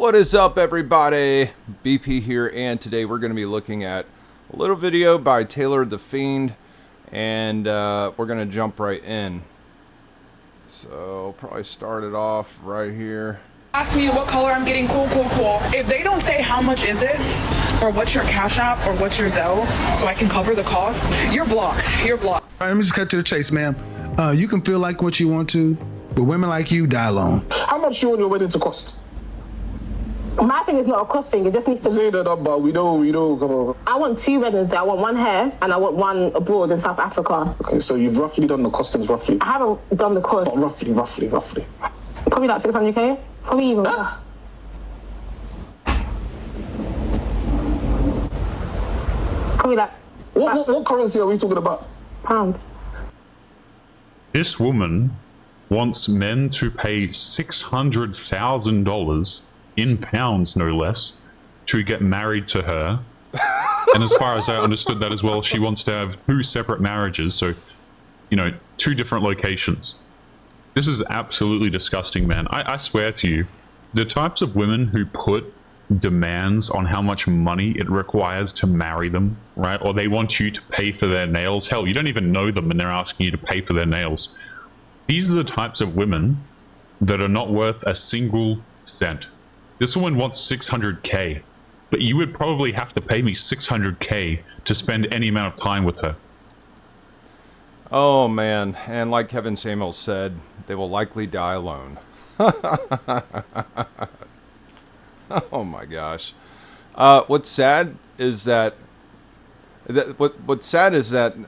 What is up, everybody? BP here, and today we're going to be looking at a little video by Taylor the Fiend, and we're going to jump right in. So probably start it off right here. Ask me what color I'm getting, cool. If they don't say how much is it, or what's your Cash App, or what's your Zelle, so I can cover the cost, you're blocked. You're blocked. All right, let me just cut to the chase, ma'am. You can feel like what you want to, but women like you die alone. How much do you want your wedding to cost? My thing is not a cost thing. It just needs to Say the number. We don't. Come on. I want two weddings. I want one here and I want one abroad in South Africa. Okay, so you've roughly done the costings, roughly. I haven't done the cost. Roughly. Probably like 600k. Probably even more. Probably like What currency are we talking about? pounds. This woman wants men to pay $600,000 in pounds, no less, to get married to her. And as far as I understood that as well, she wants to have two separate marriages. So, two different locations. This is absolutely disgusting, man. I swear to you, the types of women who put demands on how much money it requires to marry them, right? Or they want you to pay for their nails. Hell, you don't even know them and they're asking you to pay for their nails. These are the types of women that are not worth a single cent. This woman wants 600k, but you would probably have to pay me 600k to spend any amount of time with her. Oh man, and like Kevin Samuels said, they will likely die alone. Oh my gosh. What's sad is that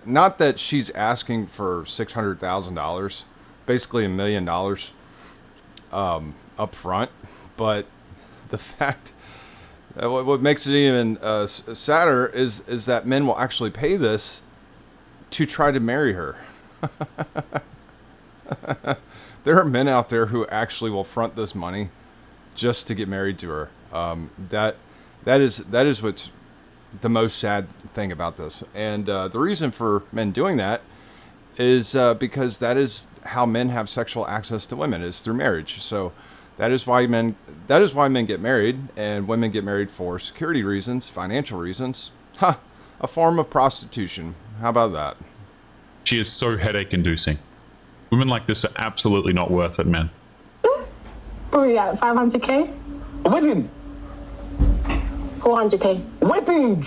not that she's asking for $600,000, basically $1 million up front, but the fact what makes it even sadder is that men will actually pay this to try to marry her. There are men out there who actually will front this money just to get married to her. That is what's the most sad thing about this. And the reason for men doing that is because that is how men have sexual access to women, is through marriage. So that is why men get married, and women get married for security reasons, financial reasons. A form of prostitution. How about that? She is so headache-inducing. Women like this are absolutely not worth it, man. Probably like 500k. Wedding. 400k. Wedding.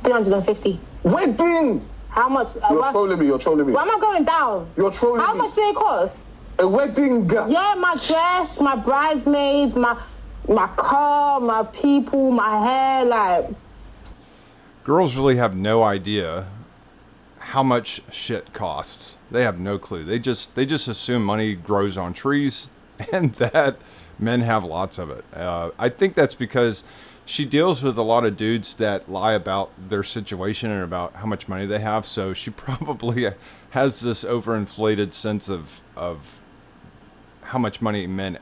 350. Wedding. How much? You're trolling me. Why am I going down? You're trolling How me. much do they cost? A wedding. Yeah, my dress, my bridesmaids, my car, my people, my hair, like. Girls really have no idea how much shit costs. They have no clue. They just assume money grows on trees and that men have lots of it. I think that's because she deals with a lot of dudes that lie about their situation and about how much money they have. So she probably has this overinflated sense of how much money men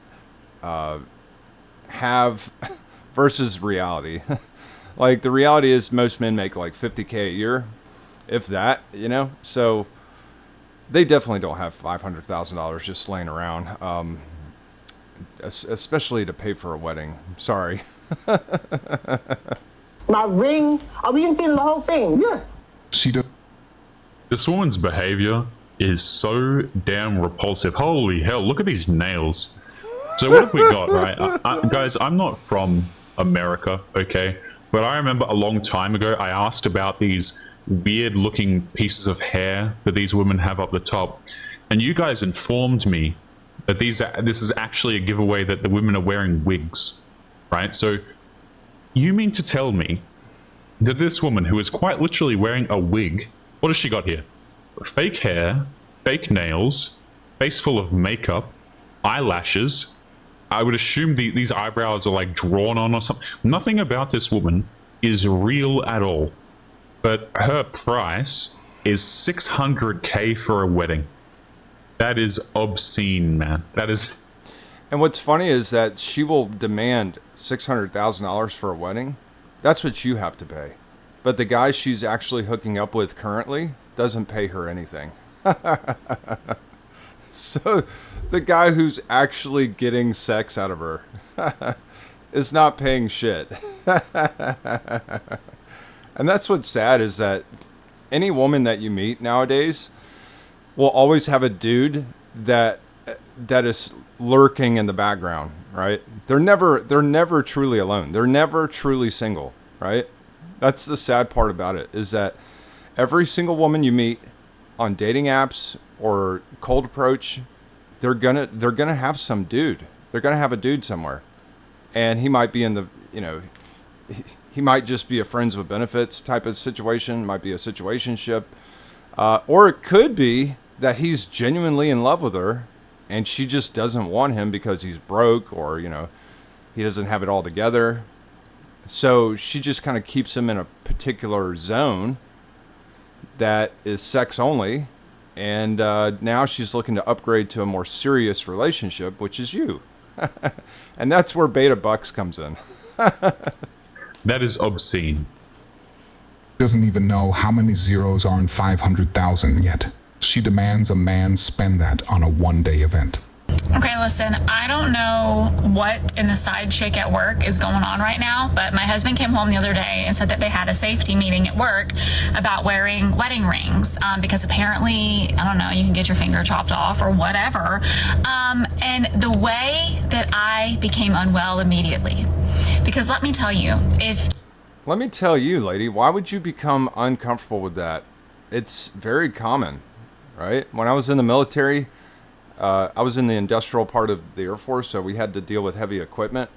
have versus reality. Like, the reality is most men make like 50k a year, if that, so they definitely don't have $500,000 just laying around, especially to pay for a wedding. Sorry. My ring. Are we including the whole thing? Yeah. This woman's behavior is so damn repulsive. Holy hell, look at these nails. So what have we got, right? Guys, I'm not from America, okay? But I remember a long time ago, I asked about these weird looking pieces of hair that these women have up the top. And you guys informed me that this is actually a giveaway that the women are wearing wigs, right? So you mean to tell me that this woman, who is quite literally wearing a wig, what has she got here? Fake hair, fake nails, face full of makeup, eyelashes. I would assume these eyebrows are like drawn on or something. Nothing about this woman is real at all. But her price is 600k for a wedding. That is obscene, man. That is. And what's funny is that she will demand $600,000 for a wedding. That's what you have to pay. But the guy she's actually hooking up with currently doesn't pay her anything. So the guy who's actually getting sex out of her is not paying shit. And that's what's sad, is that any woman that you meet nowadays will always have a dude that is lurking in the background, right? They're never truly alone. They're never truly single, right? That's the sad part about it, is that every single woman you meet on dating apps or cold approach, they're gonna have some dude. They're gonna have a dude somewhere, and he might be in the, he might just be a friends with benefits type of situation. Might be a situationship, or it could be that he's genuinely in love with her, and she just doesn't want him because he's broke, or he doesn't have it all together. So she just kind of keeps him in a particular zone that is sex only. And now she's looking to upgrade to a more serious relationship, which is you. And that's where Beta Bucks comes in. That is obscene. Doesn't even know how many zeros are in 500,000 yet. She demands a man spend that on a one-day event. Okay, listen, I don't know what in the side chick at work is going on right now, but my husband came home the other day and said that they had a safety meeting at work about wearing wedding rings, because apparently, I don't know, you can get your finger chopped off or whatever. And the way that I became unwell immediately, because let me tell you, Let me tell you, lady, why would you become uncomfortable with that? It's very common, right? When I was in the military, I was in the industrial part of the Air Force, so we had to deal with heavy equipment.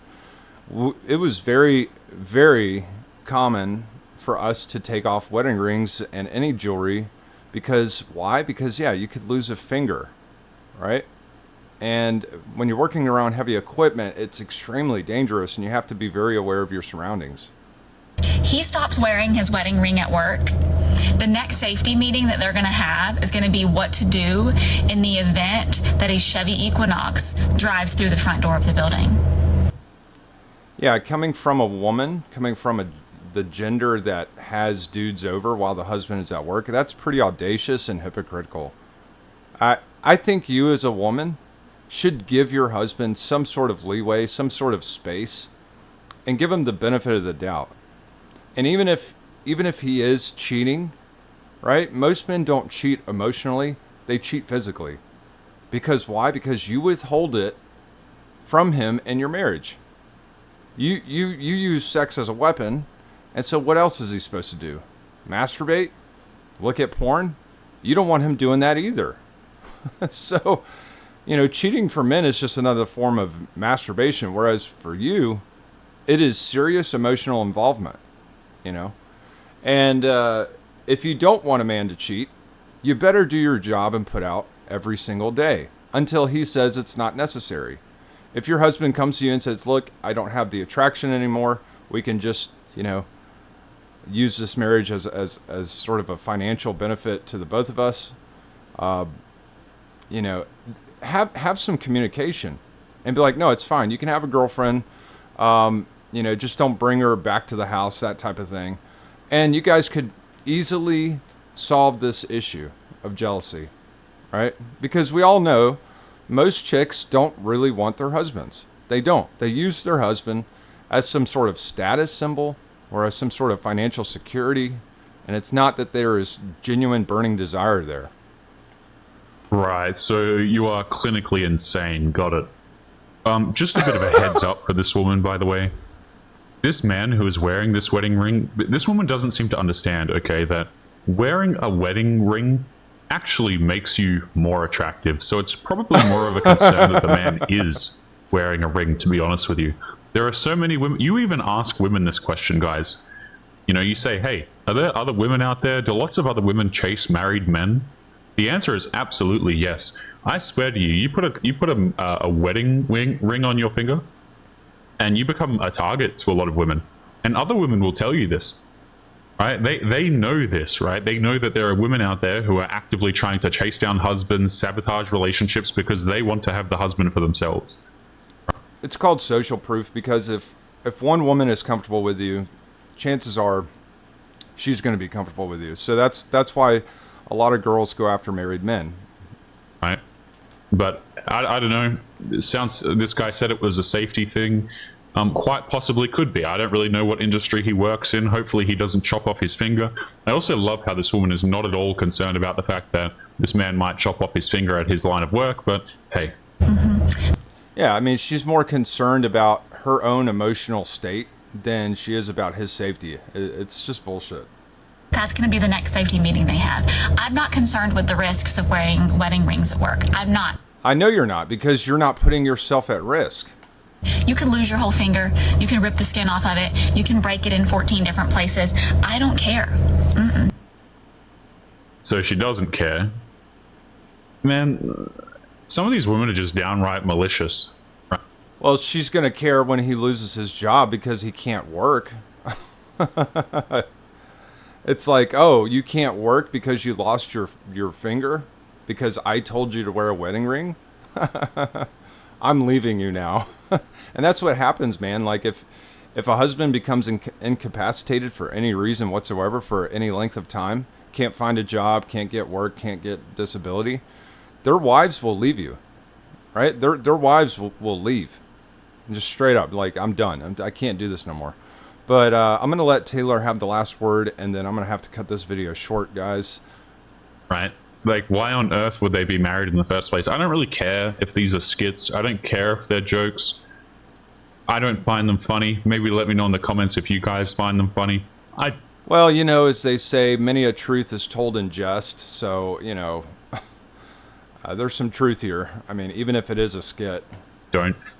It was very, very common for us to take off wedding rings and any jewelry. Because, why? Because, yeah, you could lose a finger, right? And when you're working around heavy equipment, it's extremely dangerous, and you have to be very aware of your surroundings. he stops wearing his wedding ring at work, the next safety meeting that they're going to have is going to be what to do in the event that a Chevy Equinox drives through the front door of the building. Yeah, coming from a woman, the gender that has dudes over while the husband is at work, that's pretty audacious and hypocritical. I think you as a woman should give your husband some sort of leeway, some sort of space, and give him the benefit of the doubt. And even if he is cheating, right? Most men don't cheat emotionally, they cheat physically. Because why? Because you withhold it from him in your marriage. You use sex as a weapon, and so what else is he supposed to do? Masturbate? Look at porn? You don't want him doing that either. So, cheating for men is just another form of masturbation, whereas for you, it is serious emotional involvement, And if you don't want a man to cheat, you better do your job and put out every single day until he says it's not necessary. If your husband comes to you and says, look, I don't have the attraction anymore, we can just, use this marriage as sort of a financial benefit to the both of us, have some communication and be like, no, it's fine. You can have a girlfriend, just don't bring her back to the house, that type of thing. And you guys could easily solve this issue of jealousy, right? Because we all know most chicks don't really want their husbands. They don't. They use their husband as some sort of status symbol or as some sort of financial security. And it's not that there is genuine burning desire there. Right, so you are clinically insane. Got it. Just a bit of a heads up for this woman, by the way. This man who is wearing this wedding ring, this woman doesn't seem to understand, okay, that wearing a wedding ring actually makes you more attractive. So it's probably more of a concern that the man is wearing a ring, to be honest with you. There are so many women. You even ask women this question, guys. You say, hey, are there other women out there? Do lots of other women chase married men? The answer is absolutely yes. I swear to you, you put a wedding ring on your finger, and you become a target to a lot of women. And other women will tell you this, right? They know this, right? They know that there are women out there who are actively trying to chase down husbands, sabotage relationships because they want to have the husband for themselves. It's called social proof because if one woman is comfortable with you, chances are she's going to be comfortable with you. So that's why a lot of girls go after married men. Right. But I don't know. This guy said it was a safety thing. Quite possibly could be. I don't really know what industry he works in. Hopefully he doesn't chop off his finger. I also love how this woman is not at all concerned about the fact that this man might chop off his finger at his line of work, but hey. Yeah, I mean, she's more concerned about her own emotional state than she is about his safety. It's just bullshit. That's going to be the next safety meeting they have. I'm not concerned with the risks of wearing wedding rings at work. I'm not. I know you're not, because you're not putting yourself at risk. You can lose your whole finger. You can rip the skin off of it. You can break it in 14 different places. I don't care. Mm-mm. So she doesn't care. Man, some of these women are just downright malicious. Well, she's going to care when he loses his job because he can't work. It's like, oh, you can't work because you lost your finger? Because I told you to wear a wedding ring? I'm leaving you now. And that's what happens, man. Like if a husband becomes incapacitated for any reason whatsoever for any length of time, can't find a job, can't get work, can't get disability, their wives will leave you, right? Their wives will leave. Just straight up, like, I'm done. I can't do this no more. But I'm going to let Taylor have the last word, and then I'm going to have to cut this video short, guys. Right. Like, why on earth would they be married in the first place? I don't really care if these are skits. I don't care if they're jokes. I don't find them funny. Maybe let me know in the comments if you guys find them funny. Well, you know, as they say, many a truth is told in jest. So, you know, there's some truth here. I mean, even if it is a skit.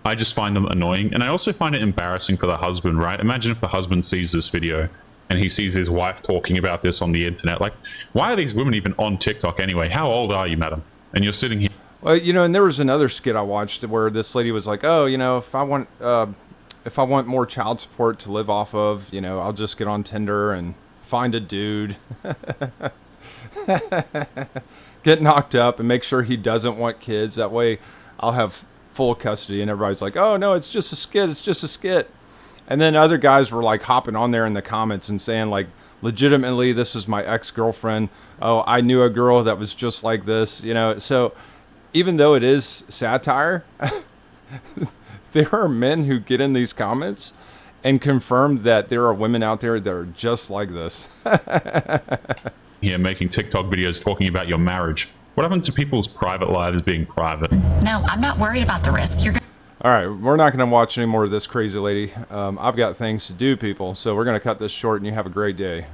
I just find them annoying. And I also find it embarrassing for the husband, right? Imagine if the husband sees this video and he sees his wife talking about this on the internet. Like, why are these women even on TikTok anyway? How old are you, madam? And you're sitting here. Well, you know, and there was another skit I watched where this lady was like, oh, you know, if I want more child support to live off of, you know, I'll just get on Tinder and find a dude, get knocked up and make sure he doesn't want kids. That way I'll have full custody. And everybody's like, oh, no, it's just a skit. It's just a skit. And then other guys were like hopping on there in the comments and saying like, legitimately, this is my ex-girlfriend. Oh, I knew a girl that was just like this, you know. So even though it is satire, there are men who get in these comments and confirm that there are women out there that are just like this. Here making TikTok videos talking about your marriage. What happened to people's private lives being private? No, I'm not worried about the risk. All right, we're not going to watch any more of this crazy lady. I've got things to do, people. So we're going to cut this short, and you have a great day.